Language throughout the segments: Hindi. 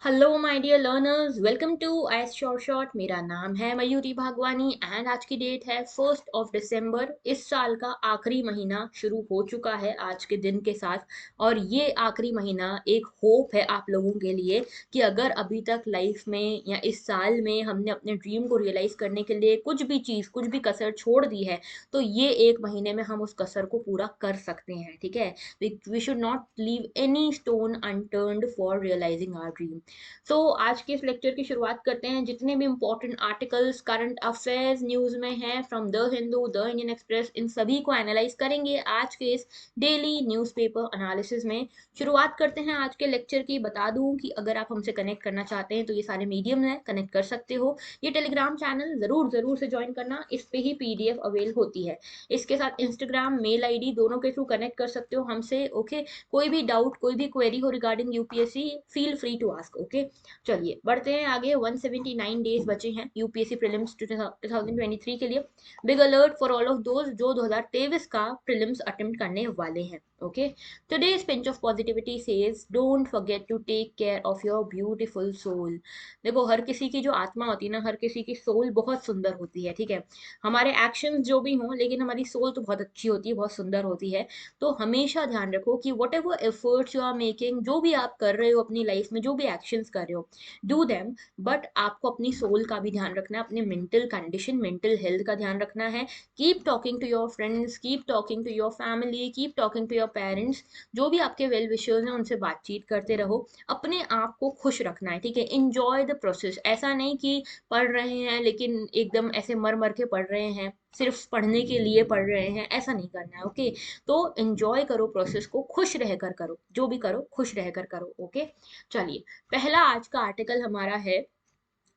Hello my dear learners, welcome to IAS short short. मेरा नाम है मयूरी भागवानी एंड आज की डेट है 1 दिसंबर। इस साल का आखिरी महीना शुरू हो चुका है आज के दिन के साथ। और ये आखिरी महीना एक होप है आप लोगों के लिए कि अगर अभी तक लाइफ में या इस साल में हमने अपने ड्रीम को रियलाइज करने के लिए कुछ भी चीज़ कुछ भी कसर छोड़ दी है, तो ये एक महीने में हम उस कसर को पूरा कर सकते हैं। ठीक है, we should not leave any stone unturned for realising our dream. So आज के इस लेक्चर की शुरुआत करते हैं। जितने भी important articles current affairs news में हैं from the Hindu, the Indian Express, इन सभी को एनालाइज करेंगे आज के इस डेली न्यूज़पेपर एनालिसिस में। शुरुआत करते हैं आज के लेक्चर की। बता दूं कि अगर आप हमसे कनेक्ट करना चाहते हैं तो ये सारे मीडियम है, कनेक्ट कर सकते हो। ये टेलीग्राम चैनल जरूर जरूर से ज्वाइन करना, इस पे ही पीडीएफ अवेल होती है। इसके साथ इंस्टाग्राम मेल आईडी दोनों के थ्रू कनेक्ट कर सकते हो हमसे। ओके, कोई भी डाउट कोई भी क्वेरी हो regarding UPSC, feel free to ask. Okay, चलिए बढ़ते हैं आगे। 179 डेज बचे हैं यूपीएससी प्रीलिम्स 2023 के लिए। Big alert for all of those जो 2023 का प्रीलिम्स अटेम्प्ट करने वाले हैं। Okay, today's pinch of positivity says don't forget to take care of your beautiful soul. देखो, हर किसी की जो आत्मा होती है ना, हर किसी की सोल बहुत सुंदर होती है। ठीक है, हमारे एक्शंस जो भी हों, लेकिन हमारी सोल तो बहुत अच्छी होती है, बहुत सुंदर होती है। तो हमेशा ध्यान रखो कि whatever efforts you are making, जो भी आप कर रहे हो अपनी लाइफ में, जो भी एक्शंस कर रहे हो, डू देम। बट आपको अपनी सोल का भी ध्यान रखना है, अपने मेंटल कंडीशन, मेंटल हेल्थ का ध्यान रखना है। Keep talking to your friends, keep talking to your family, keep talking to your parents. जो भी आपके वेल विशर्स हैं उनसे बातचीत करते रहो। अपने आप को खुश रखना है। ठीक है, इंजॉय द प्रोसेस। ऐसा नहीं कि पढ़ रहे हैं लेकिन एकदम ऐसे मर मर के पढ़ रहे हैं, सिर्फ पढ़ने के लिए पढ़ रहे हैं, ऐसा नहीं करना है। ओके, तो एंजॉय करो प्रोसेस को, खुश रहकर करो, जो भी करो खुश रहकर करो। ओके, चलिए पहला आज का आर्टिकल हमारा है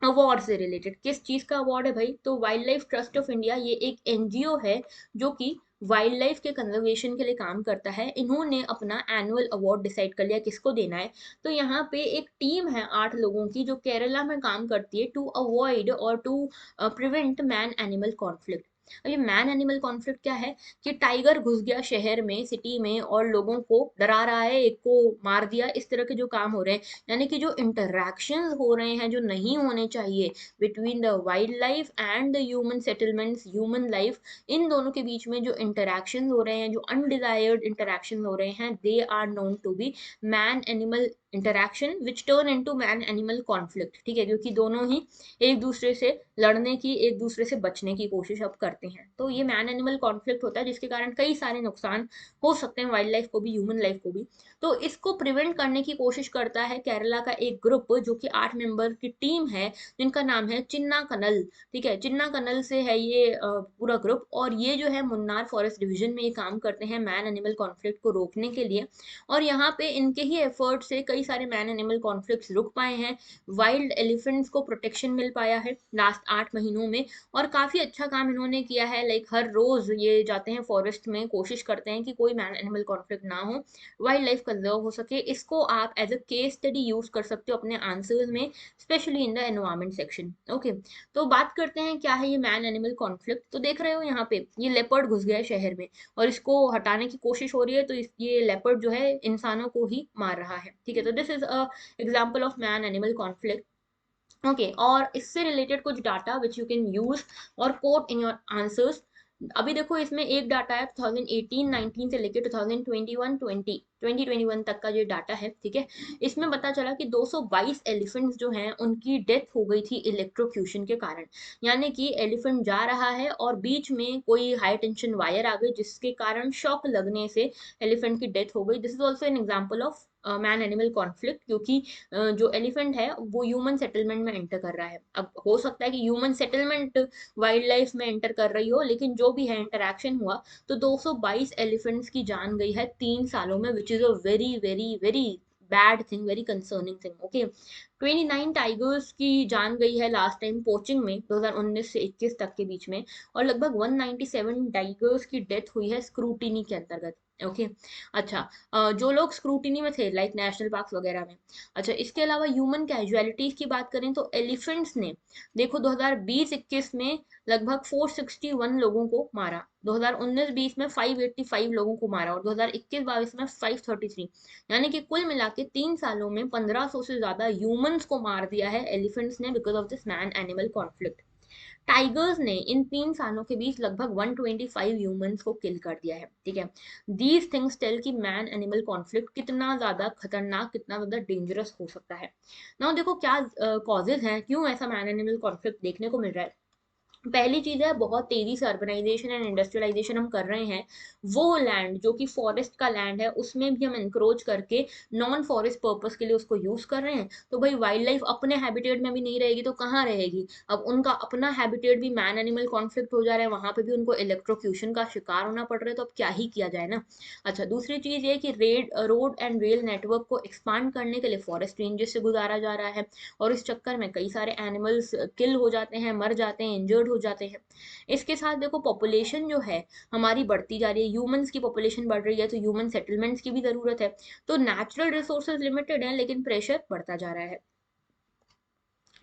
अवार्ड से रिलेटेड। किस चीज का अवार्ड है भाई? तो wild life trust of India, ये एक एनजीओ है जो कि वाइल्ड लाइफ के कंजर्वेशन के लिए काम करता है। इन्होंने अपना एनुअल अवार्ड डिसाइड कर लिया किसको देना है। तो यहाँ पे एक टीम है 8 लोगों की जो केरला में काम करती है टू अवॉइड और to prevent man animal conflict. अब ये मैन एनिमल कॉन्फ्लिक्ट क्या है कि टाइगर घुस गया शहर में, सिटी में, और लोगों को डरा रहा है, एक को मार दिया, इस तरह के जो काम हो रहे हैं, यानी कि जो इंटरैक्शन हो रहे हैं जो नहीं होने चाहिए between the wildlife and the human settlements, human life, इन दोनों के बीच में जो इंटरैक्शन हो रहे हैं, जो अनडिजायर्ड इंटरैक्शन हो रहे हैं, they are known to be man animal interaction which turn into man animal conflict. ठीक है, क्योंकि दोनों ही एक दूसरे से लड़ने की, एक दूसरे से बचने की कोशिश अब करते हैं। तो ये मैन एनिमल कॉन्फ्लिक्ट होता है जिसके कारण कई सारे नुकसान हो सकते हैं वाइल्ड लाइफ को भी, ह्यूमन लाइफ को भी। तो इसको प्रिवेंट करने की कोशिश करता है केरला का एक ग्रुप जो कि 8 मेंबर की टीम है, जिनका नाम है चिन्ना कनल। ठीक है, चिन्ना कनल से है ये पूरा ग्रुप। और ये जो है मुन्नार फॉरेस्ट डिवीजन में ये काम करते हैं मैन एनिमल कॉन्फ्लिक्ट को रोकने के लिए। और यहाँ पे इनके ही एफर्ट से कई सारे मैन एनिमल कॉन्फ्लिक्ट्स रुक पाए हैं। वाइल्ड एलिफेंट्स को प्रोटेक्शन मिल पाया है लास्ट 8 महीनों में। और काफी अच्छा काम इन्होंने किया है। लाइक हर रोज ये जाते हैं फॉरेस्ट में, कोशिश करते हैं कि कोई मैन एनिमल कॉन्फ्लिक्ट ना हो, वाइल्ड लाइफ कंजर्व हो सके। इसको आप as a case study use कर सकते हो अपने आंसर्स में, specially in the environment section. Okay, तो बात करते हैं क्या है ये मैन एनिमल कॉन्फ्लिक्ट। तो देख रहे हो यहाँ पे ये लेपर्ड घुस गया है शहर में और इसको हटाने की कोशिश हो रही है। तो ये लेपर्ड जो है इंसानों को ही मार रहा है। ठीक है, तो this is a example of man animal conflict. Okay, और इससे रिलेटेड कुछ data which you can use और कोट इन योर आंसर्स। अभी देखो, इसमें एक डाटा है 2018-19 से लेकर 2021 तक का जो डाटा है। ठीक है, इसमें पता चला कि 222 एलिफेंट्स जो हैं उनकी डेथ हो गई थी इलेक्ट्रोक्यूशन के कारण। यानी कि एलिफेंट जा रहा है और बीच में कोई हाई टेंशन वायर आ गई जिसके कारण शॉक लगने से एलिफेंट की डेथ हो गई। This is also an example of man animal conflict, क्योंकि जो एलिफेंट है वो ह्यूमन सेटलमेंट में एंटर कर रहा है। अब हो सकता है कि ह्यूमन सेटलमेंट वाइल्ड लाइफ में एंटर कर रही हो, लेकिन जो भी है इंटरेक्शन हुआ तो 222 एलिफेंट्स की जान गई है 3 सालों में, विच is a very very very bad thing, very concerning thing. Okay, 29 tigers की जान गई है लास्ट टाइम पोचिंग में 2019 से 21 तक के बीच में। और लगभग 197 टाइगर्स की डेथ हुई है स्क्रूटिनी के अंतर्गत। ओके। अच्छा, जो लोग स्क्रूटिनी में थे लाइक नेशनल पार्क्स वगैरह में। अच्छा, इसके अलावा ह्यूमन कैजुअलिटीज की बात करें तो एलिफेंट्स ने देखो 2020-21 में लगभग 461 लोगों को मारा, 2019-20 में 585 लोगों को मारा और 2021-22 में 533, यानी कि कुल मिला के 3 सालों में 1500 से ज्यादा ह्यूमंस को मार दिया है एलिफेंट्स ने because of this man animal conflict. Tigers ने इन 3 सालों के बीच लगभग 125 ह्यूमंस को किल कर दिया है, ठीक है। दीज थिंग्स टेल कि मैन एनिमल कॉन्फ्लिक्ट कितना ज्यादा खतरनाक, कितना ज्यादा डेंजरस हो सकता है। ना देखो क्या कॉजेज हैं, क्यों ऐसा मैन एनिमल कॉन्फ्लिक्ट देखने को मिल रहा है। पहली चीज है, बहुत तेजी से अर्बनाइजेशन एंड इंडस्ट्रियलाइजेशन हम कर रहे हैं। वो लैंड जो कि फॉरेस्ट का लैंड है उसमें भी हम इंक्रोच करके नॉन फॉरेस्ट पर्पस के लिए उसको यूज कर रहे हैं। तो भाई वाइल्ड लाइफ अपने हैबिटेट में भी नहीं रहेगी तो कहाँ रहेगी। अब उनका अपना हैबिटेट भी मैन एनिमल कॉन्फ्लिक्ट हो जा रहा है, वहां पे भी उनको इलेक्ट्रोक्यूशन का शिकार होना पड़ रहा है, तो अब क्या ही किया जाए ना। अच्छा, दूसरी चीज ये कि रोड एंड रेल नेटवर्क को एक्सपांड करने के लिए फॉरेस्ट रेंजेस से गुजारा जा रहा है और इस चक्कर में कई सारे एनिमल्स किल हो जाते हैं, मर जाते हैं, इंजर्ड हो जाते हैं। इसके साथ देखो पॉपुलेशन जो है हमारी बढ़ती जा रही है, ह्यूमंस की पॉपुलेशन बढ़ रही है, तो ह्यूमन सेटलमेंट्स की भी जरूरत है। तो नेचुरल रिसोर्सेज लिमिटेड है लेकिन प्रेशर बढ़ता जा रहा है।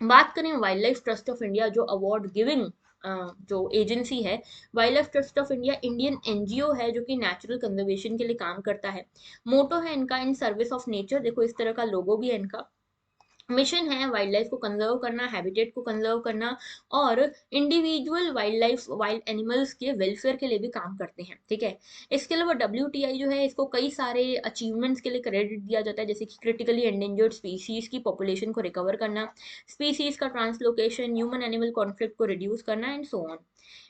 बात करें wild life trust of India, जो अवार्ड गिविंग जो एजेंसी है, wild life trust of India Indian NGO है जो कि नेचुरल कंजर्वेशन के लिए काम करता है। मोटो है इनका इन सर्विस ऑफ नेचर, देखो इस तरह का लोगो भी है इनका। मिशन है वाइल्ड लाइफ को कंजर्व करना, हैबिटेट को कंजर्व करना और individual wild life wild animals के वेलफेयर के लिए भी काम करते हैं, ठीक है। इसके अलावा WTI जो है इसको कई सारे अचीवमेंट्स के लिए क्रेडिट दिया जाता है, जैसे कि क्रिटिकली एंडेंजर्ड स्पीसीज की पॉपुलेशन को रिकवर करना, स्पीसीज का ट्रांसलोकेशन, ह्यूमन एनिमल कॉन्फ्लिक्ट को रिड्यूस करना एंड सो ऑन।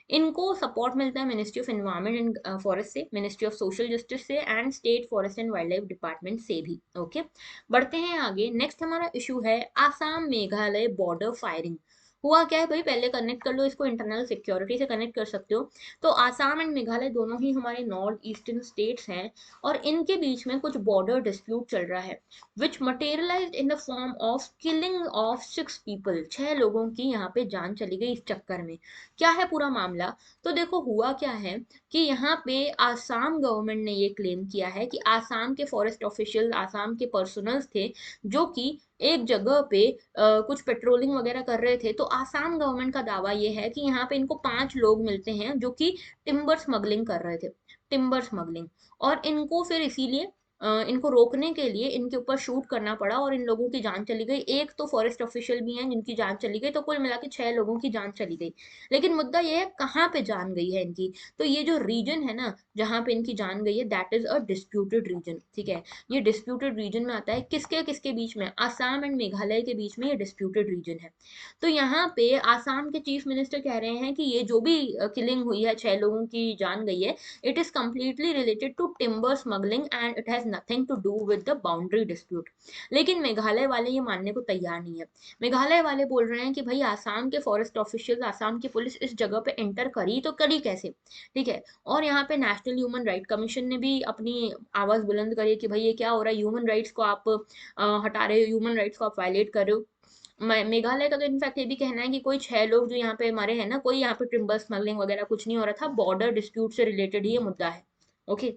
इनको सपोर्ट मिलता है ministry of environment and forest से, मिनिस्ट्री ऑफ सोशल जस्टिस से and state forest and wild life department से भी। ओके, बढ़ते हैं आगे। नेक्स्ट हमारा इशू है आसाम मेघालय बॉर्डर फायरिंग। हुआ क्या है भाई, पहले कनेक्ट कर लो इसको, इंटरनल सिक्योरिटी से कनेक्ट कर सकते हो। तो आसाम एंड मेघालय दोनों ही हमारे नॉर्थ ईस्टर्न स्टेट्स हैं और इनके बीच में कुछ बॉर्डर डिस्प्यूट चल रहा है which materialised in the form of killing of 6 people. 6 लोगों की यहाँ पे जान चली गई इस चक्कर में। क्या है पूरा मामला, तो देखो हुआ क्या है कि यहाँ पे आसाम गवर्नमेंट ने ये क्लेम किया है कि आसाम के फॉरेस्ट ऑफिशियल, आसाम के पर्सनल्स थे जो कि एक जगह पे कुछ पेट्रोलिंग वगैरह कर रहे थे। तो आसाम गवर्नमेंट का दावा ये है कि यहाँ पे इनको 5 लोग मिलते हैं जो कि टिम्बर स्मगलिंग कर रहे थे, टिम्बर स्मगलिंग। और इनको फिर इसीलिए इनको रोकने के लिए इनके ऊपर शूट करना पड़ा और इन लोगों की जान चली गई। एक तो फॉरेस्ट ऑफिशियल भी हैं जिनकी जान चली गई, तो कुल मिला के 6 लोगों की जान चली गई। लेकिन मुद्दा ये है कहाँ पे जान गई है इनकी। तो ये जो रीजन है ना जहाँ पे इनकी जान गई है, that is a disputed region, ठीक है। ये डिस्प्यूटेड रीजन में आता है, किसके किसके बीच में, आसाम एंड मेघालय के बीच में ये डिस्प्यूटेड रीजन है। तो यहाँ पे आसाम के चीफ मिनिस्टर कह रहे हैं कि ये जो भी किलिंग हुई है, 6 लोगों की जान गई है, it is completely related to timber smuggling and it has nothing to do with the boundary dispute. लेकिन मेघालय वाले ये मानने को तैयार नहीं है। मेघालय वाले बोल रहे हैं कि भाई आसाम के फॉरेस्ट ऑफिशियल, आसाम की पुलिस इस जगह पे एंटर करी तो करी कैसे, ठीक है। और यहाँ पे नेशनल ह्यूमन राइट कमीशन ने भी अपनी आवाज बुलंद करी है कि भाई ये क्या हो रहा है, ह्यूमन राइट्स को आप हटा रहे हो, ह्यूमन राइट्स को आप वायलेट कर रहे हो। मेघालय का तो इनफैक्ट ये भी कहना है कि कोई 6 लोग जो यहाँ पे मरे हैं ना, कोई यहाँ पे टिम्बर स्मगलिंग वगैरह कुछ नहीं हो रहा था, बॉर्डर डिस्प्यूट से रिलेटेड ही ये मुद्दा है। ओके,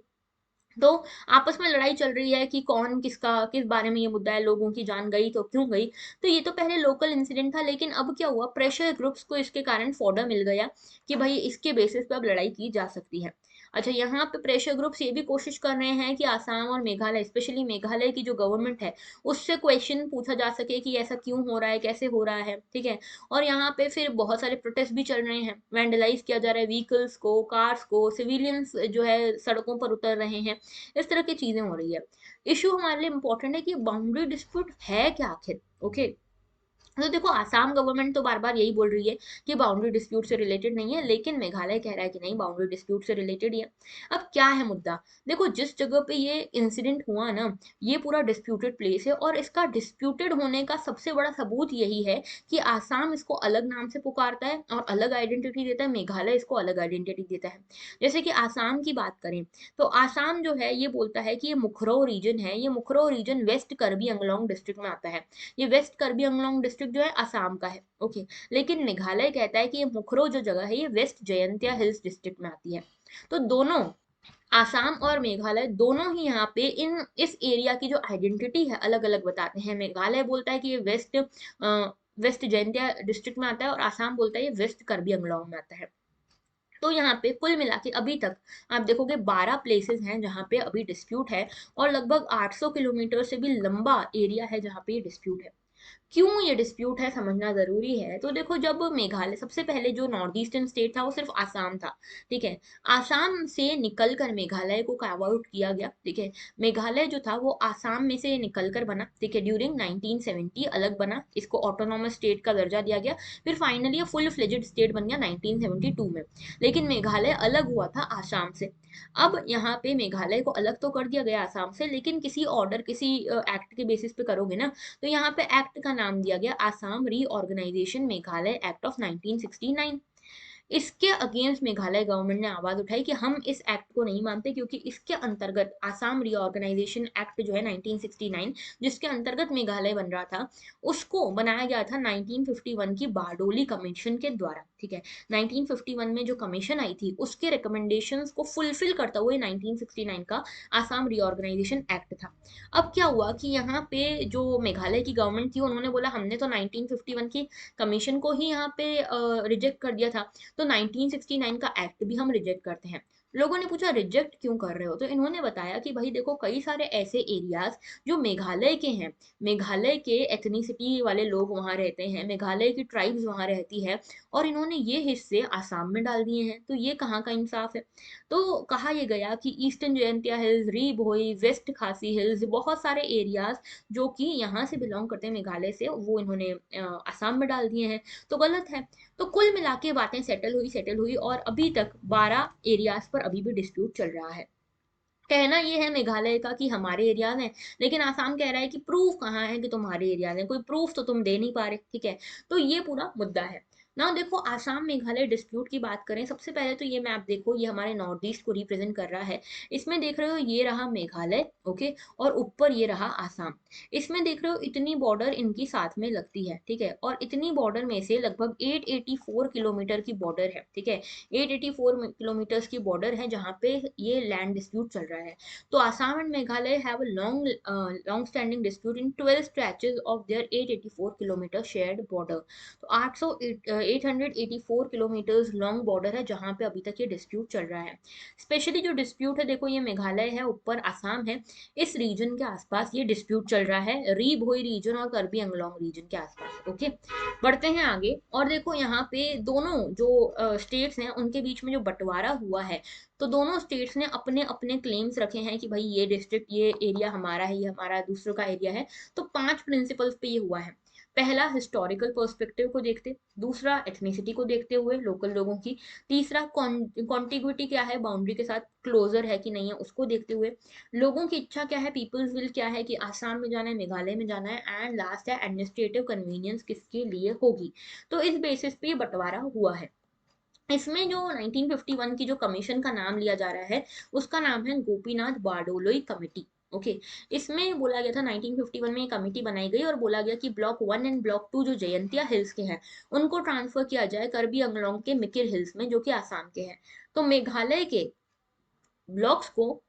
तो आपस में लड़ाई चल रही है कि कौन किसका, किस बारे में ये मुद्दा है, लोगों की जान गई तो क्यों गई। तो ये तो पहले लोकल इंसिडेंट था, लेकिन अब क्या हुआ, प्रेशर ग्रुप्स को इसके कारण फॉर्डर मिल गया कि भाई इसके बेसिस पे अब लड़ाई की जा सकती है। अच्छा, यहाँ पे प्रेशर ग्रुप्स ये भी कोशिश कर रहे हैं कि आसाम और मेघालय, स्पेशली मेघालय की जो गवर्नमेंट है, उससे क्वेश्चन पूछा जा सके कि ऐसा क्यों हो रहा है, कैसे हो रहा है, ठीक है। और यहाँ पे फिर बहुत सारे प्रोटेस्ट भी चल रहे हैं, वैंडलाइज किया जा रहा है व्हीकल्स को, कार्स को, सिविलियंस जो है सड़कों पर उतर रहे हैं, इस तरह की चीजें हो रही है। इशू हमारे लिए इंपॉर्टेंट है कि बाउंड्री डिस्प्यूट है क्या आखिर। ओके, तो देखो आसाम गवर्नमेंट तो बार बार यही बोल रही है कि बाउंड्री डिस्प्यूट से रिलेटेड नहीं है, लेकिन मेघालय कह रहा है कि नहीं बाउंड्री डिस्प्यूट से रिलेटेड ही है। अब क्या है मुद्दा, देखो जिस जगह पे ये इंसिडेंट हुआ ना, ये पूरा डिस्प्यूटेड प्लेस है और इसका डिस्प्यूटेड होने का सबसे बड़ा सबूत यही है कि आसाम इसको अलग नाम से पुकारता है और अलग आइडेंटिटी देता है, मेघालय इसको अलग आइडेंटिटी देता है। जैसे कि आसाम की बात करें तो आसाम जो है ये बोलता है कि ये मुखरो रीजन है, ये मुखरो reason waste Kirby Anglong district में आता है। ये वेस्ट कर्बी अंगलोंग डिस्ट्रिक्ट जो है असम का है, ओके। लेकिन मेघालय कहता है कि ये मुखरो जो जगह है ये वेस्ट जयंतिया हिल्स डिस्ट्रिक्ट में आती है। तो दोनों आसाम और मेघालय दोनों ही यहाँ पे इन इस एरिया की जो आइडेंटिटी है अलग अलग बताते हैं। मेघालय बोलता है कि ये वेस्ट जैंतिया डिस्ट्रिक्ट में आता है, और आसाम बोलता है ये वेस्ट कार्बी अंगलॉन्ग में आता है। तो यहाँ पे कुल मिला के अभी तक आप देखोगे 12 प्लेसेस हैं जहाँ पे अभी डिस्प्यूट है, और लगभग 800 किलोमीटर से भी लंबा एरिया है जहाँ पे ये डिस्प्यूट है। क्यों ये डिस्प्यूट है समझना जरूरी है। तो देखो, जब मेघालय सबसे पहले जो नॉर्थ ईस्टर्न स्टेट था वो सिर्फ आसाम था, ठीक है। आसाम से निकलकर मेघालय को कार्व आउट किया गया, ठीक है। मेघालय जो था वो आसाम में से निकलकर बना, ठीक है, ड्यूरिंग 1970 अलग बना, इसको ऑटोनॉमस स्टेट का दर्जा दिया गया। फिर फाइनली ये फुल फ्लेजेड स्टेट बन गया 1972 में। लेकिन मेघालय अलग हुआ था आसाम से। अब यहाँ पे मेघालय को अलग तो कर दिया गया आसाम से, लेकिन किसी ऑर्डर, किसी एक्ट के बेसिस पे करोगे ना, तो यहाँ पे एक्ट का नाम दिया गया Assam reorganisation Meghalaya act of 1969। इसके अगेंस्ट मेघालय गवर्नमेंट ने आवाज उठाई कि हम इस एक्ट को नहीं मानते, क्योंकि इसके अंतर्गत आसाम रीऑर्गेनाइजेशन एक्ट जो है 1969, जिसके अंतर्गत मेघालय बन रहा था, उसको बनाया गया था 1951 की बारडोली कमीशन के द्वारा, ठीक है। 1951 में जो कमीशन आई थी उसके रिकमेंडेशंस को फुलफिल करता हुआ 1969 का आसाम रीऑर्गेनाइजेशन एक्ट था। अब क्या हुआ कि यहाँ पे जो मेघालय की गवर्नमेंट थी उन्होंने बोला हमने तो 1951 की कमीशन को ही यहाँ पे रिजेक्ट कर दिया था, तो 1969 का एक्ट भी हम रिजेक्ट करते हैं। लोगों ने पूछा रिजेक्ट क्यों कर रहे हो, तो इन्होंने बताया कि भाई देखो, कई सारे ऐसे एरियाज जो मेघालय के हैं, मेघालय के एथनिसिटी वाले लोग वहां रहते हैं, मेघालय की ट्राइब्स वहां रहती है, और इन्होंने ये हिस्से आसाम में डाल दिए हैं, तो ये कहाँ का इंसाफ है। तो कहा यह गया कि ईस्टर्न जयंतिया हिल्स, री भोई, वेस्ट खासी हिल्स, बहुत सारे एरियाज जो कि यहाँ से बिलोंग करते हैं मेघालय से, वो इन्होंने आसाम में डाल दिए हैं, तो गलत है। तो कुल मिला के बातें सेटल हुई, और अभी तक 12 एरियाज पर अभी भी डिस्प्यूट चल रहा है। कहना ये है मेघालय का कि हमारे एरियाज हैं, लेकिन आसाम कह रहा है कि प्रूफ कहाँ है कि तुम्हारे एरियाज हैं, कोई प्रूफ तो तुम दे नहीं पा रहे, ठीक है। तो ये पूरा मुद्दा है ना। देखो, आसाम मेघालय डिस्प्यूट की बात करें, सबसे पहले तो ये मैप देखो, ये हमारे नॉर्थ ईस्ट को रिप्रेजेंट कर रहा है। इसमें देख रहे हो ये रहा मेघालय, ओके, और ऊपर ये रहा आसाम। इसमें देख रहे हो इतनी बॉर्डर इनकी साथ में लगती है, ठीक है, और इतनी बॉर्डर में से लगभग 884 किलोमीटर की बॉर्डर है, ठीक है। 884 किलोमीटर्स की बॉर्डर है जहाँ पे ये लैंड डिस्प्यूट चल रहा है। तो Assam and Meghalaya have a long-standing dispute in 12 stretches of their 884 kilometer shared border. तो 884 किलोमीटर्स लॉन्ग बॉर्डर है जहाँ पे अभी तक ये डिस्प्यूट चल रहा है। स्पेशली जो डिस्प्यूट है, देखो, ये मेघालय है, ऊपर आसाम है, इस रीजन के आसपास ये डिस्प्यूट चल रहा है, री भोई रीजन और करबी अंगलोंग रीजन के आसपास, ओके। बढ़ते हैं आगे, और देखो यहाँ पे दोनों जो स्टेट्स हैं उनके बीच में जो बंटवारा हुआ है, तो दोनों स्टेट्स ने अपने अपने क्लेम्स रखे हैं कि भाई ये डिस्ट्रिक्ट, ये एरिया हमारा है, ये हमारा दूसरों का एरिया है। तो 5 प्रिंसिपल्स पे ये हुआ है। पहला, हिस्टोरिकल पर्सपेक्टिव को देखते, दूसरा एथनिसिटी को देखते हुए लोकल लोगों की, तीसरा कॉन्टिग्विटी क्या है, बाउंड्री के साथ क्लोजर है कि नहीं है उसको देखते हुए, लोगों की इच्छा क्या है, पीपल्स विल क्या है कि आसाम में जाना है, मेघालय में जाना है, एंड लास्ट है एडमिनिस्ट्रेटिव कन्वीनियंस किसके लिए होगी। तो इस बेसिस पे ये बंटवारा हुआ है। इसमें जो 1951 की जो कमीशन का नाम लिया जा रहा है, उसका नाम है गोपीनाथ बारडोलोई कमेटी, ओके। इसमें बोला गया था 1951 में ये कमेटी बनाई गई, और बोला गया कि ब्लॉक 1 एंड ब्लॉक 2 जो जयंतिया हिल्स के हैं उनको ट्रांसफर किया जाए करबी अंगलोंग के मिकिर हिल्स में, जो कि आसाम के हैं। तो मेघालय के ब्लॉक्स को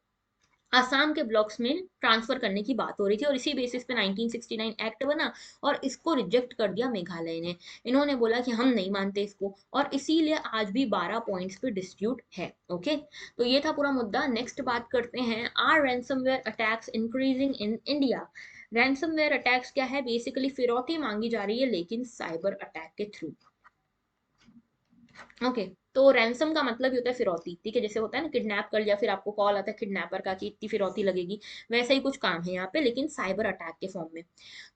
आसाम के ब्लॉक्स में ट्रांसफर करने की बात हो रही थी, और इसी बेसिस पे 1969 एक्ट बना, और इसको रिजेक्ट कर दिया मेघालय ने। इन्होंने बोला कि हम नहीं मानते इसको, और इसीलिए आज भी 12 पॉइंट्स पे डिस्प्यूट है, ओके। तो ये था पूरा मुद्दा। नेक्स्ट बात करते हैं, are ransomware attacks increasing in India. Ransomware attacks क्या है, बेसिकली फिरौती मांगी जा रही है लेकिन साइबर अटैक के थ्रू, ओके। तो रैंसम का मतलब ही होता है फिरौती, ठीक है। जैसे होता है ना किडनैप कर लिया, फिर आपको कॉल आता है किडनैपर का कि इतनी फिरौती लगेगी, वैसा ही कुछ काम है यहाँ पे, लेकिन साइबर अटैक के फॉर्म में।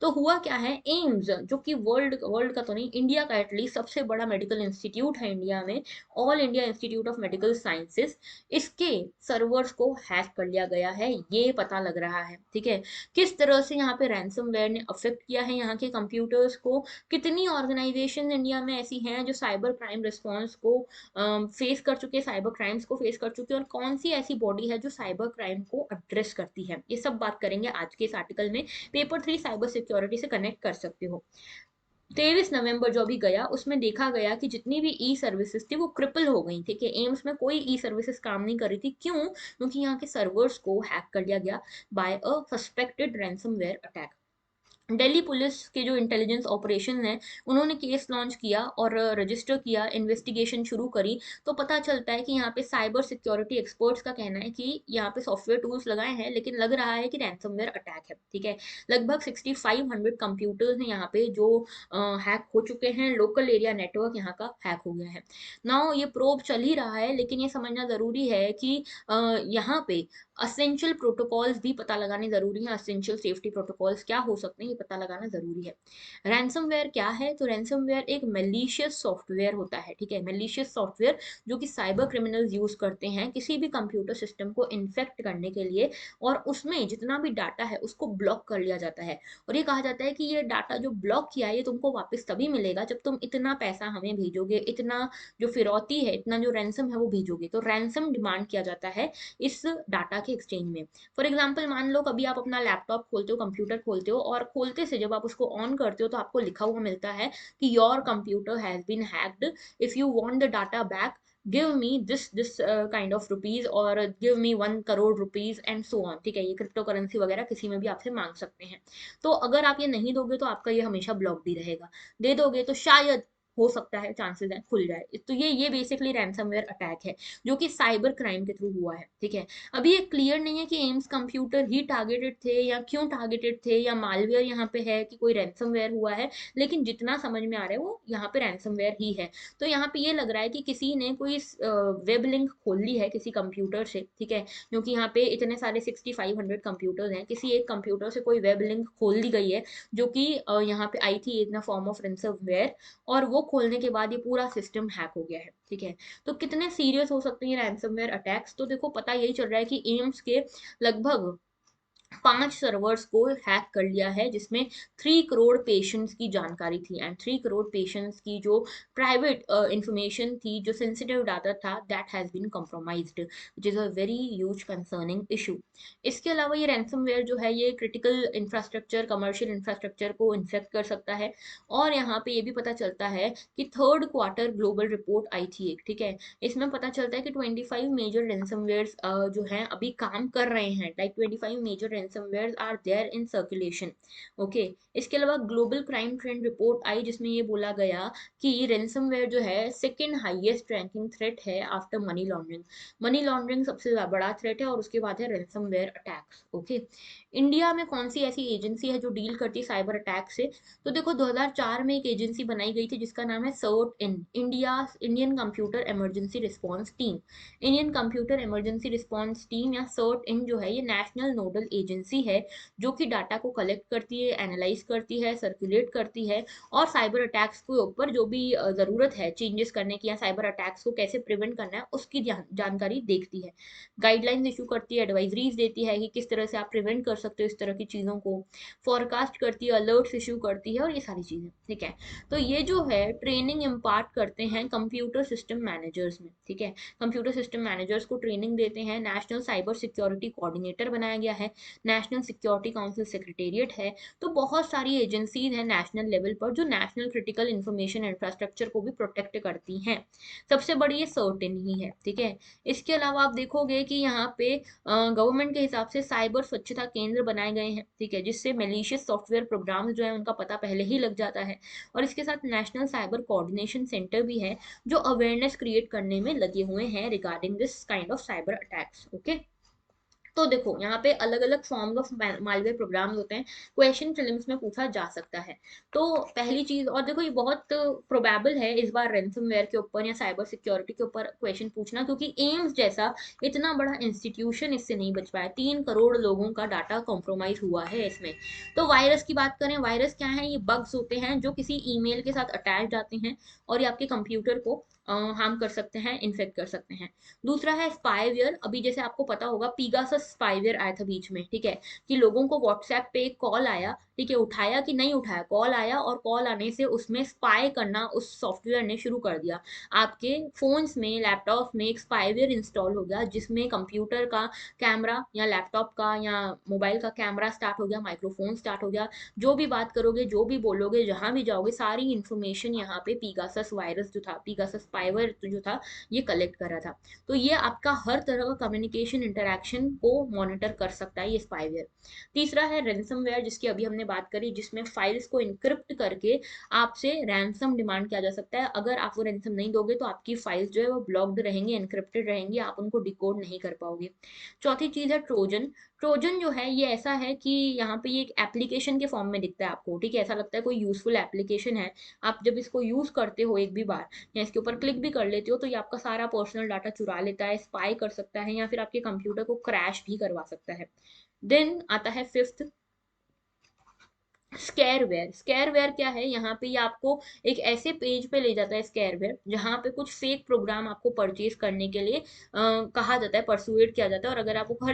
तो हुआ क्या है, एम्स जो कि वर्ल्ड वर्ल्ड का तो नहीं, इंडिया का एटलीस्ट सबसे बड़ा मेडिकल इंस्टीट्यूट है इंडिया में, all India institute of medical sciences, इसके सर्वर्स को हैक कर लिया गया है, ये पता लग रहा है, ठीक है। किस तरह से यहाँ पे रैंसमवेयर ने अफेक्ट किया है यहाँ के कंप्यूटर्स को, कितनी ऑर्गेनाइजेशन इंडिया में ऐसी हैं जो साइबर क्राइम रिस्पॉन्स को फेस कर चुके हैं, साइबर क्राइम्स को फेस कर चुके हैं, और कौन सी ऐसी बॉडी है जो साइबर क्राइम को एड्रेस करती है, ये सब बात करेंगे आज के इस आर्टिकल में। पेपर 3 साइबर सिक्योरिटी से कनेक्ट कर सकते हो। 23 नवंबर जो अभी गया उसमें देखा गया कि जितनी भी ई सर्विसेज थी वो क्रिपल हो गई थी कि एम्स में कोई ई सर्विसेज काम नहीं कर रही थी। क्यों? क्योंकि यहाँ के सर्वर्स को हैक कर लिया गया by a suspected ransomware attack. Delhi police के जो इंटेलिजेंस ऑपरेशन है उन्होंने केस लॉन्च किया और रजिस्टर किया, इन्वेस्टिगेशन शुरू करी। तो पता चलता है कि यहाँ पे साइबर सिक्योरिटी एक्सपर्ट्स का कहना है कि यहाँ पे सॉफ्टवेयर टूल्स लगाए हैं लेकिन लग रहा है कि रैंसमवेयर अटैक है। ठीक है, लगभग 6500 कंप्यूटर्स हैं यहाँ पे जो हैक हो चुके हैं। लोकल एरिया नेटवर्क यहाँ का हैक हो गया है। नाउ ये प्रोब चल ही रहा है लेकिन ये समझना जरूरी है कि यहाँ पे असेंशियल प्रोटोकॉल्स भी पता लगाने जरूरी है। असेंशियल सेफ्टी प्रोटोकॉल्स क्या हो सकते हैं ये पता लगाना जरूरी है। रैंसमवेयर क्या है? तो रैंसमवेयर एक मेलिशियस सॉफ्टवेयर होता है। ठीक है, मेलिशियस सॉफ्टवेयर जो कि साइबर क्रिमिनल्स यूज करते हैं किसी भी कंप्यूटर सिस्टम को इन्फेक्ट करने के लिए, और उसमें जितना भी डाटा है उसको ब्लॉक कर लिया जाता है। और ये कहा जाता है कि ये डाटा जो ब्लॉक किया है ये तुमको वापस तभी मिलेगा जब तुम इतना पैसा हमें भेजोगे, इतना जो फिरौती है, इतना जो रैंसम है वो भेजोगे। तो रैंसम डिमांड किया जाता है इस डाटा के एक्सचेंज में। फॉर एग्जाम्पल मान लो कभी आप अपना लैपटॉप खोलते हो, कंप्यूटर खोलते हो, और खोलते से जब आप उसको ऑन करते हो तो आपको लिखा हुआ मिलता है कि your computer has been hacked, if you want the data back give me this kind of rupees, और give me 1 crore rupees and so on. ठीक है, ये क्रिप्टो करेंसी वगैरह किसी में भी आपसे मांग सकते हैं। तो अगर आप ये नहीं दोगे तो आपका ये हमेशा ब्लॉक भी रहेगा। दे दोगे तो शायद हो सकता है, चांसेस है खुल जाए। तो ये बेसिकली रैंसमवेयर अटैक है जो कि साइबर क्राइम के थ्रू हुआ है। ठीक है, अभी ये क्लियर नहीं है कि एम्स कंप्यूटर ही टारगेटेड थे या क्यों टारगेटेड थे, या मालवेयर यहाँ पे है कि कोई रैंसमवेयर हुआ है, लेकिन जितना समझ में आ रहा है वो यहाँ पे रैंसमवेयर ही है। तो यहाँ पे ये लग रहा है कि किसी ने कोई वेब लिंक खोल ली है किसी कंप्यूटर से। ठीक है, क्योंकि यहाँ पे इतने सारे 6500 कंप्यूटर्स हैं, किसी एक कंप्यूटर से कोई वेब लिंक खोल दी गई है जो कि यहाँ पे आई थी इन फॉर्म ऑफ रैंसमवेयर, और वो खोलने के बाद ये पूरा सिस्टम हैक हो गया है। ठीक है, तो कितने सीरियस हो सकते हैं रैंसमवेयर अटैक्स? तो देखो पता यही चल रहा है कि एम्स के लगभग 5 सर्वर्स को हैक कर लिया है जिसमें 3 करोड़ पेशेंट्स की जानकारी थी, एंड 3 करोड़ पेशेंट्स की जो प्राइवेट इंफॉर्मेशन थी, जो सेंसिटिव डाटा था, that has been compromised, which is a very huge concerning issue. इसके अलावा ये रैंसमवेयर जो है ये क्रिटिकल इंफ्रास्ट्रक्चर, कमर्शियल इंफ्रास्ट्रक्चर को इन्फेक्ट कर सकता है। और यहाँ पे ये भी पता चलता है कि थर्ड क्वार्टर ग्लोबल रिपोर्ट आई थी एक। ठीक है, इसमें पता चलता है कि 25 मेजर रैंसमवेयर्स जो हैं अभी काम कर रहे हैं, like 25 major ransomwares are there in circulation. Okay, इसके अलावा ग्लोबल क्राइम ट्रेंड रिपोर्ट आई जिसमें ये बोला गया कि रैंसमवेयर जो है सेकंड हाईएस्ट रैंकिंग थ्रेट है after money laundering. Money laundering सबसे बड़ा थ्रेट है और उसके बाद है रैंसमवेयर अटैक्स। ओके, इंडिया में कौन सी ऐसी एजेंसी है जो डील करती है साइबर अटैक से? तो देखो 2004 में एक एजेंसी बनाई गई थी जिसका नाम है CERT In, Indian computer emergency response team. Indian computer emergency response team या सर्ट इन जो है ये नेशनल नोडल एजेंसी है जो कि डाटा को कलेक्ट करती है, एनालाइज करती है, सर्कुलेट करती है, और साइबर अटैक्स के ऊपर जो भी जरूरत है चेंजेस करने की या साइबर अटैक्स को कैसे प्रिवेंट करना है उसकी जानकारी देखती है, गाइडलाइंस इशू करती है, एडवाइजरीज देती है कि किस तरह से आप प्रिवेंट कर सकते हो इस तरह की चीज़ों को, फॉरकास्ट करती है, अलर्ट्स इशू करती है, और ये सारी चीज़ें। ठीक है, तो ये जो है ट्रेनिंग इम्पार्ट करते हैं कंप्यूटर सिस्टम मैनेजर्स में। ठीक है, कंप्यूटर सिस्टम मैनेजर्स को ट्रेनिंग देते हैं। नेशनल साइबर सिक्योरिटी कोऑर्डिनेटर बनाया गया है, नेशनल सिक्योरिटी काउंसिल सेक्रेटेरिएट है। तो बहुत सारी एजेंसीज हैं नेशनल लेवल पर जो नेशनल क्रिटिकल इंफॉर्मेशन इंफ्रास्ट्रक्चर को भी प्रोटेक्ट करती हैं। सबसे बड़ी ये सर्टेन ही है। ठीक है, इसके अलावा आप देखोगे कि यहाँ पे गवर्नमेंट के हिसाब से साइबर स्वच्छता केंद्र बनाए गए हैं। ठीक है, जिससे मेलिशियस सॉफ्टवेयर प्रोग्राम्स जो है उनका पता पहले ही लग जाता है। और इसके साथ नेशनल साइबर कोऑर्डिनेशन सेंटर भी है जो अवेयरनेस क्रिएट करने में लगे हुए हैं regarding this kind of cyber attacks. Okay, तो देखो यहाँ पे अलग अलग फॉर्म्स ऑफ मालवेयर प्रोग्राम्स होते हैं, क्वेश्चन फिल्म्स में पूछा जा सकता है। तो पहली चीज, और देखो ये बहुत प्रोबेबल है इस बार रैंसमवेयर के ऊपर या साइबर सिक्योरिटी के ऊपर क्वेश्चन पूछना, क्योंकि एम्स जैसा इतना बड़ा इंस्टीट्यूशन इससे नहीं बच पाया। 3 करोड़ लोगों का डाटा कॉम्प्रोमाइज हुआ है इसमें। तो वायरस की बात करें, वायरस क्या है? ये बग्स होते हैं जो किसी ईमेल के साथ अटैच जाते हैं और ये आपके कंप्यूटर को हार्म कर सकते हैं, इन्फेक्ट कर सकते हैं। दूसरा है स्पाईवेयर। अभी जैसे आपको पता होगा पीगासस स्पाईवेयर आया था बीच में, ठीक है, कि लोगों को व्हाट्सएप पे एक कॉल आया, ठीक है, उठाया कि नहीं उठाया, कॉल आया और कॉल आने से उसमें स्पाई करना उस सॉफ्टवेयर ने शुरू कर दिया। आपके फोन्स में, लैपटॉप में एक स्पाईवेयर इंस्टॉल हो गया जिसमें कंप्यूटर का कैमरा या लैपटॉप का या मोबाइल का कैमरा स्टार्ट हो गया, माइक्रोफोन स्टार्ट हो गया, जो भी बात करोगे, जो भी बोलोगे, जहां भी जाओगे, सारी इंफॉर्मेशन यहाँ पे पीगासस वायरस जो था, पीगासस स्पाईवेयर जो था, ये कलेक्ट कर रहा था। तो ये आपका हर तरह का कम्युनिकेशन इंटरेक्शन को मॉनिटर कर सकता है ये स्पाईवेयर। तीसरा है रैंसमवेयर, जिसकी अभी हमने बात करी, जिसमें फाइल्स को इनक्रिप्ट करके आपसे रैंसम डिमांड किया जा सकता है। अगर आप वो रैंसम नहीं दोगे तो आपकी फाइल्स जो है वो ब्लॉक्ड रहेंगी, एनक्रिप्टेड रहेंगी, आप उनको डिकोड नहीं कर पाओगे। चौथी चीज है ट्रोजन। ट्रोजन जो है ये ऐसा है कि यहाँ पे ये एक एप्लीकेशन के फॉर्म में दिखता है आपको, ठीक है, ऐसा लगता है कोई यूजफुल एप्लीकेशन है। आप जब इसको यूज करते हो एक भी बार या इसके ऊपर क्लिक भी कर लेते हो तो ये आपका सारा पर्सनल डाटा चुरा लेता है, स्पाई कर सकता है या फिर आपके कंप्यूटर को क्रैश भी करवा सकता है। देन आता है फिफ्थ, स्केरवेयर। स्केरवेयर क्या है, यहाँ पे ये आपको एक ऐसे पेज पे ले जाता है स्केरवेयर, जहाँ पे कुछ फेक प्रोग्राम आपको परचेज करने के लिए कहा जाता है, परसुएट किया जाता है, और अगर आप वो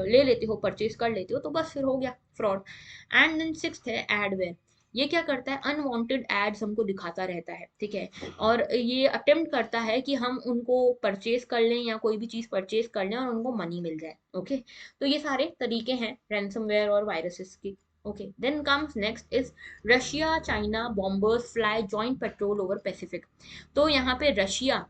ले लेते हो, परचेज कर लेते हो, तो बस फिर हो गया फ्रॉड। एंड देन सिक्स्थ है एडवेयर। ये क्या करता है, अनवांटेड एड्स हमको दिखाता रहता है, ठीक है, और ये अटेम्प्ट करता है कि हम उनको परचेज कर लें या कोई भी चीज परचेज कर लें और उनको मनी मिल जाए। ओके, तो ये सारे तरीके हैं रैंसमवेयर और वायरसेस की। Okay, then comes next is Russia China bombers fly joint patrol over Pacific। तो यहाँ पे रशिया,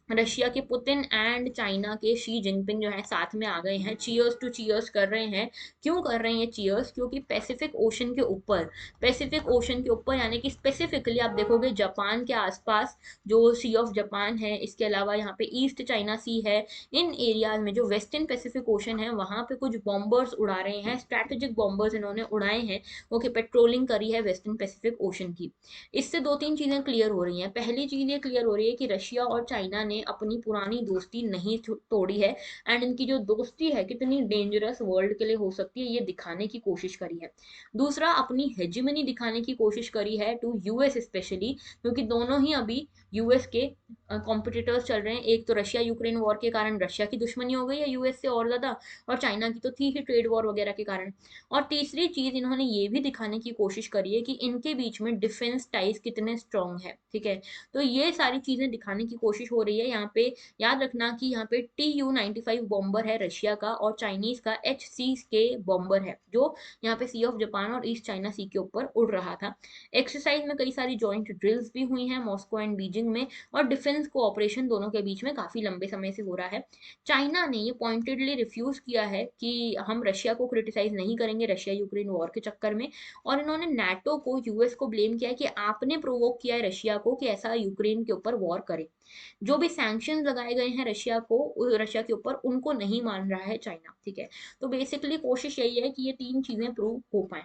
रशिया के पुतिन एंड चाइना के शी जिनपिंग जो है साथ में आ गए हैं, चीयर्स टू चीयर्स कर रहे हैं। क्यों कर रहे हैं ये चीयर्स, क्योंकि पैसिफिक ओशन के ऊपर, पैसिफिक ओशन के ऊपर यानी कि स्पेसिफिकली आप देखोगे जापान के आसपास जो सी ऑफ जापान है, इसके अलावा यहाँ पे ईस्ट चाइना सी है, इन एरियाज में जो वेस्टर्न पैसिफिक ओशन है वहां पे कुछ बॉम्बर्स उड़ा रहे हैं, स्ट्रैटेजिक बॉम्बर्स इन्होंने उड़ाए हैं। ओके, पेट्रोलिंग करी है वेस्टर्न पैसिफिक ओशन की। इससे दो तीन चीजें क्लियर हो रही हैं। पहली चीज ये क्लियर हो रही है कि रशिया और चाइना ने अपनी पुरानी दोस्ती नहीं तोड़ी है, एंड इनकी जो दोस्ती है कितनी डेंजरस वर्ल्ड के लिए हो सकती है ये दिखाने की कोशिश करी है। दूसरा, अपनी हेजिमनी दिखाने की कोशिश करी है टू यूएस स्पेशली, क्योंकि दोनों ही अभी यूएस के कॉम्पिटिटर्स चल रहे हैं। एक तो रशिया यूक्रेन वॉर के कारण रशिया की दुश्मनी हो गई है यूएस से और ज्यादा, और चाइना की तो थी ही ट्रेड वॉर वगैरह के कारण। और तीसरी चीज इन्होंने ये भी दिखाने की कोशिश करी है कि इनके बीच में डिफेंस टाइज कितने स्ट्रांग है, ठीक है। तो ये सारी चीजें दिखाने की कोशिश हो रही है यहाँ पे। याद रखना कि यहाँ पे TU-95 बॉम्बर है रशिया का, और चाइनीज का HC-K बॉम्बर है जो यहाँ पे सी ऑफ जापान और ईस्ट चाइना सी के ऊपर उड़ रहा था। एक्सरसाइज में कई सारी जॉइंट ड्रिल्स भी हुई हैं मॉस्को एंड बीजिंग में, और डिफेंस कोऑपरेशन दोनों के बीच में काफी लंबे समय से हो रहा है। चाइना ने ये पॉइंटेडली रिफ्यूज किया है कि हम रशिया को क्रिटिसाइज नहीं करेंगे रशिया यूक्रेन वॉर के चक्कर में, और इन्होंने नाटो को, यूएस को ब्लेम किया है कि आपने प्रोवोक किया है रशिया को कि ऐसा यूक्रेन के ऊपर वॉर करे। जो भी सैंक्शन लगाए गए हैं रशिया को, रशिया के ऊपर, उनको नहीं मान रहा है चाइना, ठीक है। तो बेसिकली कोशिश यही है कि ये तीन चीजें प्रूव हो पाए।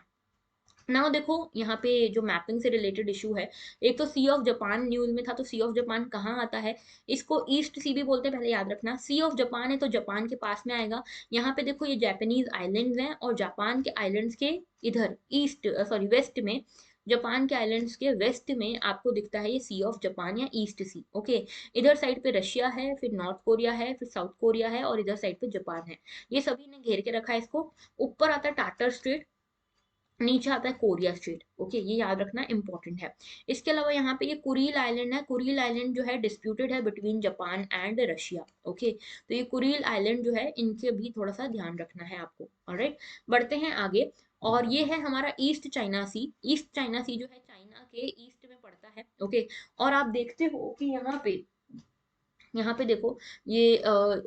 नाउ देखो यहाँ पे जो मैपिंग से रिलेटेड इशू है, एक तो सी ऑफ जापान न्यूज में था, तो सी ऑफ जापान कहाँ आता है, इसको ईस्ट सी भी बोलते हैं, पहले याद रखना। सी ऑफ जापान है तो जापान के पास में आएगा। यहाँ पे देखो ये जापानीज आइलैंड्स हैं, और जापान के आइलैंड्स के इधर ईस्ट, सॉरी वेस्ट में, जापान के आइलैंड्स के वेस्ट में आपको दिखता है ये सी ऑफ जापान या ईस्ट सी। ओके, इधर साइड पे रशिया है, फिर नॉर्थ कोरिया है, फिर साउथ कोरिया है, और इधर साइड पे जापान है। ये सभी ने घेर के रखा है इसको। ऊपर आता है टाटर स्ट्रेट, नीचे आता है कोरिया स्ट्रेट। ओके, ये याद रखना इंपॉर्टेंट है। इसके अलावा यहाँ पे ये कुरील आइलैंड है। कुरील आइलैंड जो है डिस्प्यूटेड है between Japan and Russia. Okay, तो ये कुरील आइलैंड जो है इनके भी थोड़ा सा ध्यान रखना है आपको। ऑलराइट, बढ़ते हैं आगे। और ये है हमारा ईस्ट चाइना सी। ईस्ट चाइना सी जो है चाइना के ईस्ट में पड़ता है। ओके, और आप देखते हो कि यहाँ पे देखो ये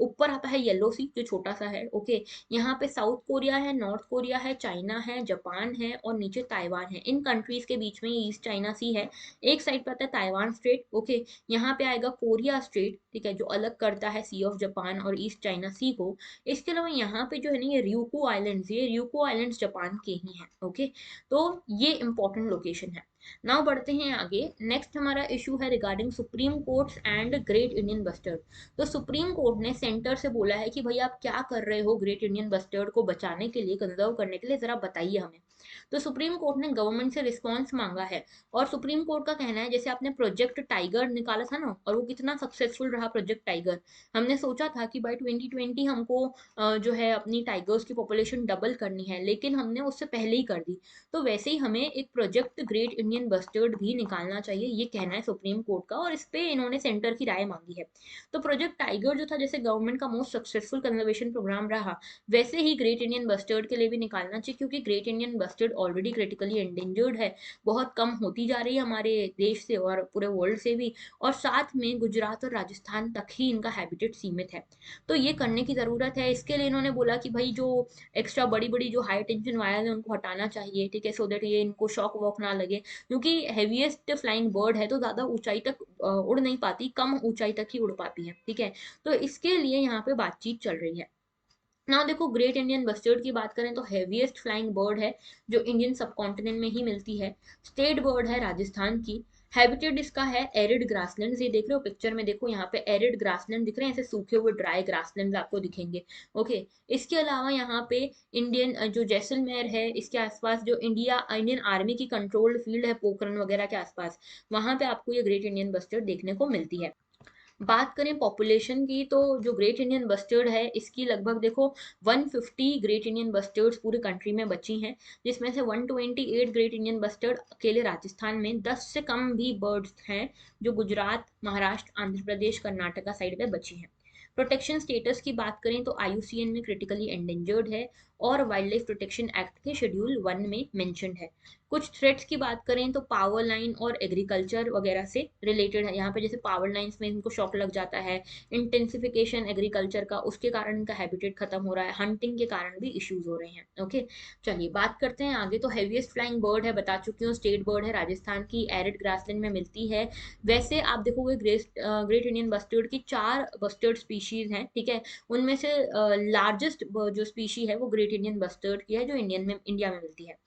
ऊपर आता है येलो सी जो छोटा सा है। ओके, यहाँ पे साउथ कोरिया है, नॉर्थ कोरिया है, चाइना है, जापान है, और नीचे ताइवान है। इन कंट्रीज के बीच में ईस्ट चाइना सी है। एक साइड पे आता है ताइवान स्ट्रेट। ओके, यहाँ पे आएगा कोरिया स्ट्रेट, ठीक है, जो अलग करता है सी ऑफ जापान और ईस्ट चाइना सी को। इसके अलावा यहाँ पे जो है ना ये ryukyu आइलैंड्स, ये ryukyu आइलैंड्स जापान के ही हैं। ओके, तो ये इंपॉर्टेंट लोकेशन है। नाउ बढ़ते हैं आगे। नेक्स्ट हमारा इशू है regarding supreme courts and great Indian bustard. तो सुप्रीम कोर्ट ने सेंटर से बोला है कि भाई आप क्या कर रहे हो ग्रेट इंडियन बस्टर्ड को बचाने के लिए, कंजर्व करने के लिए, जरा बताइए हमें। तो सुप्रीम कोर्ट ने गवर्नमेंट से रिस्पॉन्स मांगा है। और सुप्रीम कोर्ट का कहना है, जैसे आपने प्रोजेक्ट टाइगर निकाला था ना, और वो कितना सक्सेसफुल रहा प्रोजेक्ट टाइगर। हमने सोचा था कि बाई 2020 हमको जो है अपनी टाइगर्स की पॉपुलेशन डबल करनी है, लेकिन हमने उससे पहले ही कर दी। तो वैसे ही हमें एक प्रोजेक्ट ग्रेट इंडियन बस्टर्ड भी निकालना चाहिए, ये कहना है सुप्रीम कोर्ट का, और इस पे इन्होंने सेंटर की राय मांगी है। तो प्रोजेक्ट टाइगर जो था, जैसे गवर्नमेंट का मोस्ट सक्सेसफुल कंजर्वेशन प्रोग्राम रहा, वैसे ही ग्रेट इंडियन बस्टर्ड के लिए भी निकालना चाहिए, क्योंकि great Indian bustard already critically endangered है, बहुत कम होती जा रही है हमारे देश से और पूरे वर्ल्ड से भी। और साथ में गुजरात और राजस्थान तक ही इनका हैबिटेट सीमित है। तो ये करने की ज़रूरत है। इसके लिए इन्होंने बोला कि भाई जो एक्स्ट्रा बड़ी बड़ी जो हाई टेंशन वायर है उनको हटाना चाहिए, ठीक है, सो दैट ये इनको शॉक वॉक ना लगे, क्योंकि हेवीएस्ट फ्लाइंग बर्ड है तो ज़्यादा ऊंचाई तक उड़ नहीं पाती, कम ऊंचाई तक ही उड़ पाती है, ठीक है। तो इसके लिए यहाँ पे बातचीत चल रही है ना। देखो, ग्रेट इंडियन बस्टर्ड की बात करें तो हेवीएस्ट फ्लाइंग बर्ड है, जो इंडियन सब कॉन्टिनेंट में ही मिलती है। स्टेट बर्ड है राजस्थान की। हैबिटेट इसका है एरिड ग्रासलैंड। ये देख रहे हो पिक्चर में, देखो यहाँ पे एरिड ग्रासलैंड दिख रहे हैं, ऐसे सूखे हुए ड्राई ग्रासलैंड आपको दिखेंगे। ओके। इसके अलावा यहाँ पे इंडियन जो जैसलमेर है, इसके आसपास जो इंडियन आर्मी की कंट्रोल्ड फील्ड है पोखरण वगैरह के आसपास, वहां पे आपको ये ग्रेट इंडियन बस्टर्ड देखने को मिलती है। बात करें पॉपुलेशन की, तो जो ग्रेट इंडियन बस्टर्ड है इसकी लगभग देखो 150 ग्रेट इंडियन बस्टर्ड्स पूरे कंट्री में बची हैं, जिसमें से 128 ग्रेट इंडियन बस्टर्ड अकेले राजस्थान में, 10 से कम भी बर्ड्स हैं जो गुजरात, महाराष्ट्र, आंध्र प्रदेश, कर्नाटका साइड पे बची हैं। प्रोटेक्शन स्टेटस की बात करें तो आईयूसीएन में क्रिटिकली एंडेंजर्ड है और वाइल्ड लाइफ प्रोटेक्शन एक्ट के शेड्यूल 1 में मेंशन्ड है। कुछ थ्रेट्स की बात करें तो पावर लाइन और एग्रीकल्चर वगैरह से रिलेटेड है। यहाँ पे जैसे पावर लाइन्स में इनको शॉक लग जाता है, इंटेंसिफिकेशन एग्रीकल्चर का, उसके कारण इनका हैबिटेट खत्म हो रहा है, हंटिंग के कारण भी इश्यूज हो रहे हैं। ओके, चलिए बात करते हैं आगे। तो हेवीएस्ट फ्लाइंग बर्ड है, बता चुकी हूँ, स्टेट बर्ड है राजस्थान की, एरिड ग्रासलैंड में मिलती है। वैसे आप देखोगे ग्रेट इंडियन बस्टर्ड की 4 बस्टर्ड स्पीशीज हैं, ठीक है। उनमें से लार्जेस्ट जो स्पीशी है वो ग्रेट इंडियन बस्टर्ड की है, जो इंडिया में मिलती है।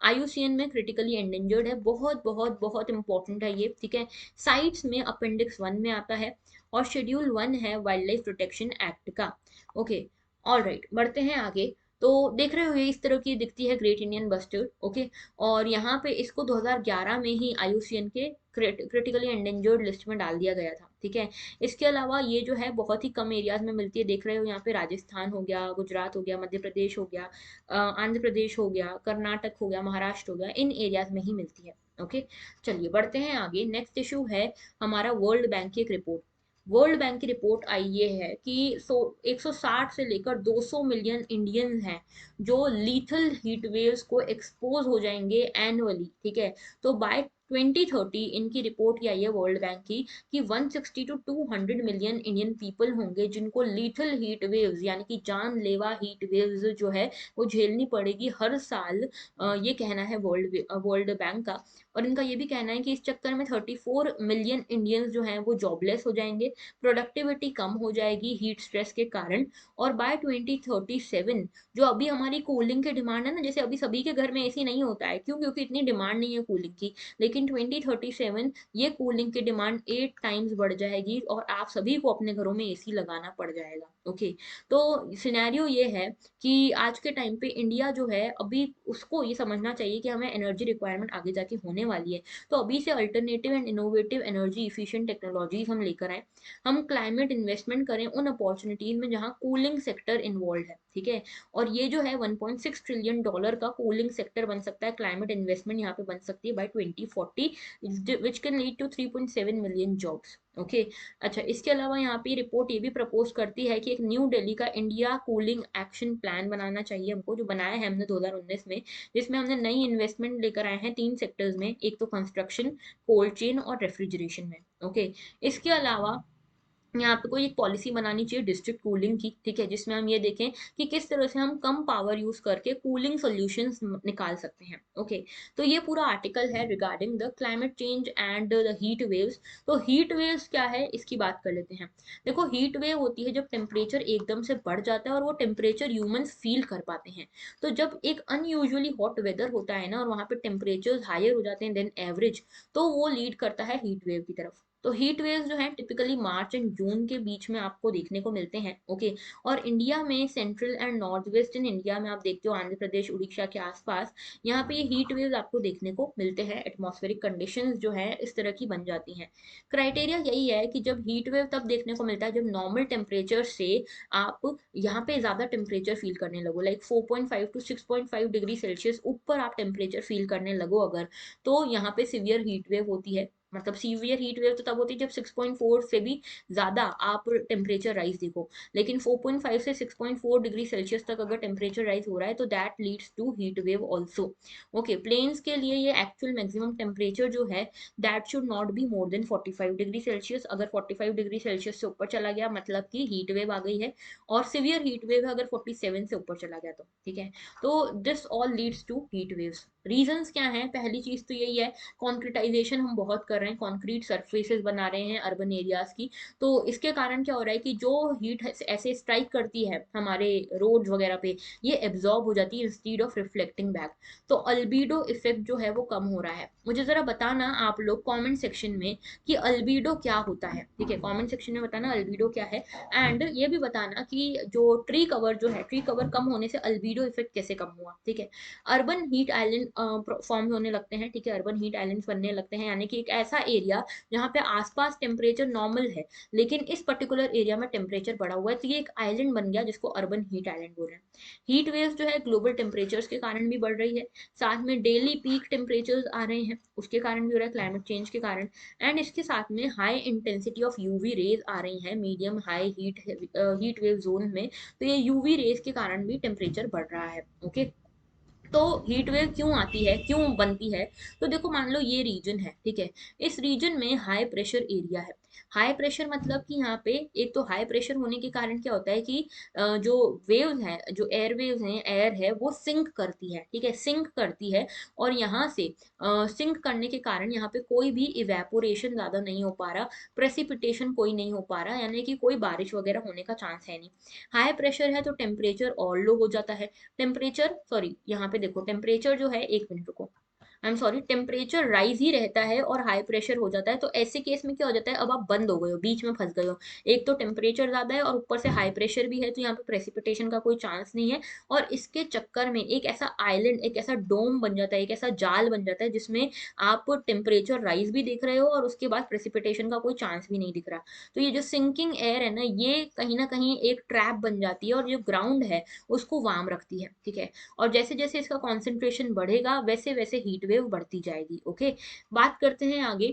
आईयूसीएन में क्रिटिकली एंडेंजर्ड है, बहुत बहुत बहुत इंपॉर्टेंट है ये, ठीक है। साइट्स में अपेंडिक्स 1 में आता है और शेड्यूल 1 है वाइल्ड लाइफ प्रोटेक्शन एक्ट का। ओके, ऑल राइट, बढ़ते हैं आगे। तो देख रहे हो ये इस तरह की दिखती है ग्रेट इंडियन बस्टर्ड। ओके, और यहाँ पे इसको 2011 में ही आईयूसीएन के क्रिटिकली एंडेंजर्ड लिस्ट में डाल दिया गया था, ठीक है। इसके अलावा ये जो है बहुत ही कम एरियाज में मिलती है, देख रहे हो यहाँ पे राजस्थान हो गया, गुजरात हो गया, मध्य प्रदेश हो गया, आंध्र प्रदेश हो गया, कर्नाटक हो गया, महाराष्ट्र हो गया, इन एरियाज में ही मिलती है। ओके, चलिए बढ़ते हैं आगे। नेक्स्ट इशू है हमारा वर्ल्ड बैंक की एक रिपोर्ट। वर्ल्ड बैंक की रिपोर्ट आई ये है कि 160 से लेकर 200 मिलियन इंडियंस हैं जो लीथल हीट वेव्स को एक्सपोज हो जाएंगे एनुअली, ठीक है। तो बाय 2030 इनकी रिपोर्ट ये आई है वर्ल्ड बैंक की कि 160 टू 200 मिलियन इंडियन पीपल होंगे जिनको लीथल हीट वेव्स यानी कि जानलेवा हीट वेव्स जो है वो झेलनी पड़ेगी हर साल। ये कहना है वर्ल्ड बैंक का। और इनका ये भी कहना है कि इस चक्कर में 34 मिलियन इंडियंस जो हैं वो जॉबलेस हो जाएंगे, प्रोडक्टिविटी कम हो जाएगी हीट स्ट्रेस के कारण। और बाय 2037 जो अभी हमारी कूलिंग की डिमांड है ना, जैसे अभी सभी के घर में एसी नहीं होता है, क्यों? क्योंकि इतनी डिमांड नहीं है कूलिंग की। लेकिन 2037 ये कूलिंग की डिमांड 8 टाइम्स बढ़ जाएगी और आप सभी को अपने घरों में एसी लगाना पड़ जाएगा। ओके, तो सिनेरियो ये है कि आज के टाइम पे इंडिया जो है अभी उसको ये समझना चाहिए कि हमें एनर्जी रिक्वायरमेंट आगे जाके होने वाली है। तो अभी से alternative and innovative energy efficient technologies हम लेकर आए, हम क्लाइमेट इन्वेस्टमेंट करें उन अपॉर्चुनिटीज में जहां कूलिंग सेक्टर इन्वॉल्व है, ठीक है। और ये जो है 1.6 ट्रिलियन डॉलर का कूलिंग सेक्टर बन सकता है, क्लाइमेट इन्वेस्टमेंट यहाँ पे बन सकती है by 2040, which can lead to 3.7 million jobs. Okay, अच्छा, इसके अलावा यहाँ पे रिपोर्ट ये भी प्रपोज करती है कि एक न्यू दिल्ली का इंडिया कूलिंग एक्शन प्लान बनाना चाहिए हमको, जो बनाया है हमने 2019 में, जिसमें हमने नई इन्वेस्टमेंट लेकर आए हैं 3 सेक्टर्स में, एक तो कंस्ट्रक्शन, कोल्ड चेन और रेफ्रिजरेशन में। ओके, इसके अलावा यहाँ पे कोई एक पॉलिसी बनानी चाहिए डिस्ट्रिक्ट कूलिंग की, ठीक है, जिसमें हम ये देखें कि किस तरह से हम कम पावर यूज करके कूलिंग सॉल्यूशंस निकाल सकते हैं। ओके, तो ये पूरा आर्टिकल है regarding the climate change and the heat waves. तो हीट वेव्स क्या है इसकी बात कर लेते हैं। देखो, हीट वेव होती है जब टेम्परेचर एकदम से बढ़ जाता है और वो टेम्परेचर ह्यूमंस फील कर पाते हैं। तो जब एक अनयूजुअली हॉट वेदर होता है ना और वहाँ पे टेम्परेचर हायर हो जाते हैं देन एवरेज, तो वो लीड करता है हीट वेव की तरफ। तो हीट वेव्स जो है टिपिकली मार्च एंड जून के बीच में आपको देखने को मिलते हैं। ओके, और इंडिया में central and north western India में आप देखते हो, आंध्र प्रदेश उड़ीसा के आसपास यहाँ पे ये हीट वेव्स आपको देखने को मिलते हैं। एटमॉस्फेरिक कंडीशंस जो है इस तरह की बन जाती हैं। क्राइटेरिया यही है कि जब हीट वेव तब देखने को मिलता है जब नॉर्मल टेम्परेचर से आप यहाँ पे ज़्यादा टेम्परेचर फील करने लगो, लाइक 4.5 टू 6.5 डिग्री सेल्सियस ऊपर आप टेम्परेचर फील करने लगो अगर, तो यहाँ पे सीवियर हीट वेव होती है। मतलब सीवियर हीट वेव तो तब होती है जब 6.4 से भी ज़्यादा आप टेम्परेचर राइज देखो, लेकिन 4.5 से 6.4 डिग्री सेल्सियस तक अगर टेम्परेचर राइज हो रहा है तो that leads to heat wave also. Okay, plains के लिए ये एक्चुअल मैक्सिमम टेम्परेचर जो है that should not be more than 45 degree celsius. अगर 45 डिग्री सेल्सियस से ऊपर चला गया मतलब कि हीट वेव आ गई है, और सिवियर हीट वेव है अगर 47 से ऊपर चला गया तो, ठीक है। तो this all leads to heat waves. Reasons क्या हैं? पहली चीज तो यही है, कॉन्क्रीटाइजेशन हम बहुत कर रहे हैं, कॉन्क्रीट सरफेसेस बना रहे हैं अर्बन एरियाज की, तो इसके कारण क्या हो रहा है कि जो हीट ऐसे स्ट्राइक करती है हमारे रोड वगैरह पे, ये एब्जॉर्ब हो जाती है इंस्टीड ऑफ रिफ्लेक्टिंग बैक। तो अल्बीडो इफेक्ट जो है वो कम हो रहा है। मुझे जरा बताना आप लोग कमेंट सेक्शन में कि अल्बीडो क्या होता है, ठीक है, कमेंट सेक्शन में बताना अल्बीडो क्या है। एंड ये भी बताना कि जो ट्री कवर जो है, ट्री कवर कम होने से अल्बीडो इफेक्ट कैसे कम हुआ, ठीक है। अर्बन हीट आइलैंड फॉर्म होने लगते हैं, ठीक है, अर्बन हीट आइलैंड्स बनने लगते हैं, यानी कि एक ऐसा एरिया जहाँ पे आसपास टेम्परेचर नॉर्मल है लेकिन इस पर्टिकुलर एरिया में टेम्परेचर बढ़ा हुआ है, तो ये एक आइलैंड बन गया जिसको अर्बन हीट आइलैंड बोल रहे हैं। हीट वेव्स जो है ग्लोबल टेम्परेचर्स के कारण भी बढ़ रही है, साथ में डेली पीक टेम्परेचर्स आ रहे हैं उसके कारण भी हो रहा है, क्लाइमेट चेंज के कारण। एंड इसके साथ में high intensity of UV rays आ रही हैं medium high heat wave zone में, तो ये यूवी रेज के कारण भी टेम्परेचर बढ़ रहा है। ओके, तो हीट वेव क्यों आती है, क्यों बनती है? तो देखो, मान लो ये रीजन है, ठीक है, इस रीजन में हाई प्रेशर एरिया है। हाई प्रेशर मतलब कि यहाँ पे एक तो हाई प्रेशर होने के कारण क्या होता है कि जो वेव्स हैं, जो एयर वेव्स हैं, एयर है वो सिंक करती है, ठीक है, सिंक करती है। और यहाँ से सिंक करने के कारण यहाँ पे कोई भी इवेपोरेशन ज़्यादा नहीं हो पा रहा, प्रेसिपिटेशन कोई नहीं हो पा रहा, यानी कि कोई बारिश वगैरह होने का चांस है नहीं। हाई प्रेशर है तो टेम्परेचर और लो हो जाता है। टेम्परेचर सॉरी, यहाँ पे देखो टेम्परेचर जो है, एक मिनट रुको, I am sorry, temperature rise ही रहता है और हाई प्रेशर हो जाता है। तो ऐसे केस में क्या हो जाता है, अब आप बंद हो गए हो, बीच में फंस गए हो, एक तो टेम्परेचर ज्यादा है और ऊपर से हाई प्रेशर भी है, तो यहाँ पे प्रेसिपिटेशन का कोई चांस नहीं है। और इसके चक्कर में एक ऐसा आइलैंड, एक ऐसा डोम बन जाता है, एक ऐसा जाल बन जाता है जिसमें आप टेम्परेचर राइज भी देख रहे हो और उसके बाद प्रेसिपिटेशन का कोई चांस भी नहीं दिख रहा। तो ये जो सिंकिंग एयर है ना कहीं एक ट्रैप बन जाती है और जो ग्राउंड है उसको वार्म रखती है, ठीक है। और जैसे जैसे इसका कॉन्सेंट्रेशन बढ़ेगा वैसे वैसे हीट वेव बढ़ती जाएगी। ओके, बात करते हैं आगे।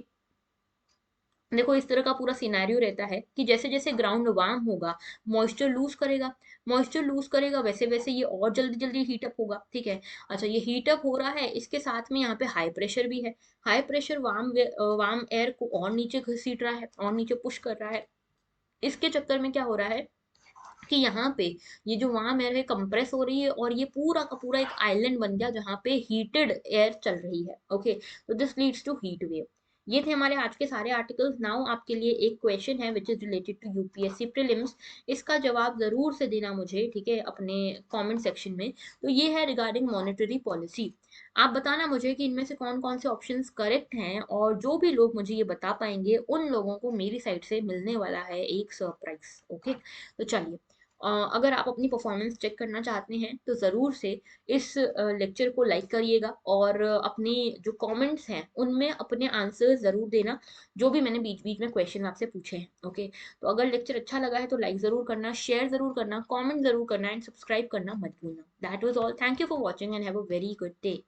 देखो, इस तरह का पूरा सिनेरियो रहता है कि जैसे जैसे ग्राउंड वार्म होगा, मॉइस्चर लूज करेगा, मॉइस्चर लूज करेगा वैसे वैसे ये और जल्दी जल्दी हीटअप होगा, ठीक है। अच्छा, ये हीटअप हो रहा है, इसके साथ में यहाँ पे हाई प्रेशर भी है। हाई प्रेशर वार्म एयर को और नीचे घसीट रहा है और नीचे पुश कर रहा है। इसके चक्कर में क्या हो रहा है कि यहाँ पे ये जो वार्म एयर है कंप्रेस हो रही है और ये पूरा का पूरा एक आइलैंड बन गया जहाँ पे हीटेड एयर चल रही है। ओके, तो this leads to heat wave. ये थे हमारे आज के सारे आर्टिकल्स। नाउ आपके लिए एक क्वेश्चन है which is related to UPSC prelims. इसका जवाब जरूर से देना मुझे, ठीक है, अपने कमेंट सेक्शन में। तो ये है रिगार्डिंग मॉनेटरी पॉलिसी। आप बताना मुझे कि इनमें से कौन कौन से ऑप्शंस करेक्ट हैं, और जो भी लोग मुझे ये बता पाएंगे उन लोगों को मेरी साइड से मिलने वाला है एक सरप्राइज। ओके, तो चलिए, अगर आप अपनी परफॉर्मेंस चेक करना चाहते हैं तो ज़रूर से इस लेक्चर को लाइक करिएगा और अपनी जो कमेंट्स हैं उनमें अपने आंसर्स ज़रूर देना, जो भी मैंने बीच बीच में क्वेश्चन आपसे पूछे हैं। ओके, तो अगर लेक्चर अच्छा लगा है तो लाइक ज़रूर करना, शेयर ज़रूर करना, कमेंट ज़रूर करना एंड सब्सक्राइब करना मत भूलना। That was all, thank you for watching and have a very good day.